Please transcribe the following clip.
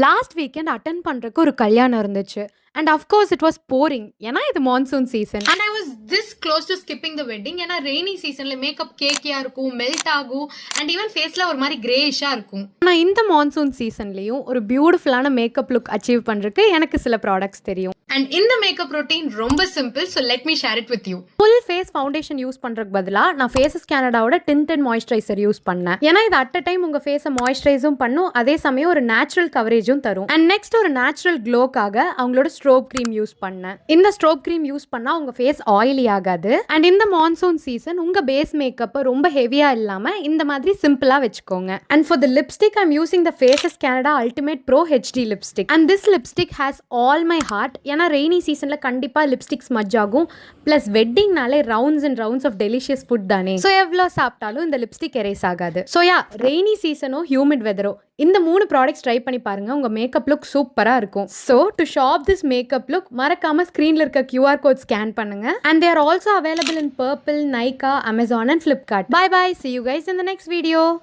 Last weekend attend பண்றதுக்கு ஒரு கல்யாணம் இருந்துச்சு. And of course it was boring. ஏன்னா இது monsoon season. And I was this close to skipping the wedding. ஏன்னா ரெய்னி சீசன்ல மேக்கப் கேக்கியா இருக்கும், மெல்ட் ஆகும், அண்ட் ஈவன் ஃபேஸ்ல ஒரு மாதிரி கிரேஷா இருக்கும். ஆனால் இந்த மான்சூன் சீசன்லயும் ஒரு பியூட்டிஃபுல்லான மேக்கப் லுக் அச்சீவ் பண்றதுக்கு எனக்கு சில ப்ராடக்ட்ஸ் தெரியும். அண்ட் இந்த மேக்கப் ரொட்டீன் ரொம்ப simple. So let me share it with you. Full face foundation use பண்றதுக்கு பதிலாக நான் ஃபேஸஸ் கேனடாவோட டிண்டட் மாய்ஸ்சரைசர் யூஸ் பண்ணேன். ஏன்னா இது அட் அ டைம் உங்க ஃபேஸை மாய்ஸ்சரைஸும் பண்ணும், அதே சமயம் ஒரு நேச்சுரல் கவரேஜும் தரும். அண்ட் நெக்ஸ்ட் ஒரு நேச்சுரல் க்ளோக்காக அவங்களோட ஸ்ட்ரோப் க்ரீம் யூஸ் பண்ணேன். இந்த ஸ்ட்ரோப் க்ரீம் யூஸ் பண்ணா உங்க ஃபேஸ் ஆயிலி ஆகாது. அண்ட் இந்த மான்சூன் சீசன் உங்க பேஸ் மேக்கப்பை ரொம்ப ஹெவியா இல்லாம இந்த மாதிரி சிம்பிளா வச்சுக்கோங்க. And for the lipstick I'm using the Faces Canada ultimate pro HD lipstick. And this lipstick has all my heart. ஏன்னா ரெய்னி சீசன்ல கண்டிப்பா லிப்ஸ்டிக் ஸ்மஜ் ஆகும். பிளஸ் வெட்டிங்னாலே rounds and rounds of delicious food தானே. ஸோ எவ்வளோ சாப்பிட்டாலும் இந்த lipstick erase ஆகாது. ஸோ யா, ரெய்னி சீசனோ ஹியூமிட் வெதரோ இந்த 3 ப்ராடக்ட்ஸ் ட்ரை பண்ணி பாருங்க. உங்க மேக்கப் லுக் சூப்பரா இருக்கும். So to shop this makeup look மறக்காம ஸ்கிரீன்ல இருக்க QR கோட் ஸ்கேன் பண்ணுங்க. And they are also available in Purple, Nykaa, Amazon and Flipkart. Bye bye. See you guys in the next video.